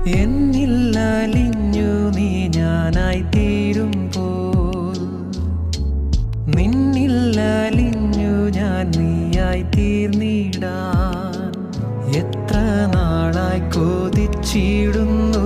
എന്നിൽ അലിഞ്ഞു നീ ഞാനായി തീരുമ്പോൾ, നിന്നിൽ അലിഞ്ഞു ഞാൻ നീയായി തീർന്നിടാൻ എത്ര നാളായി കൊതിച്ചിടുന്നു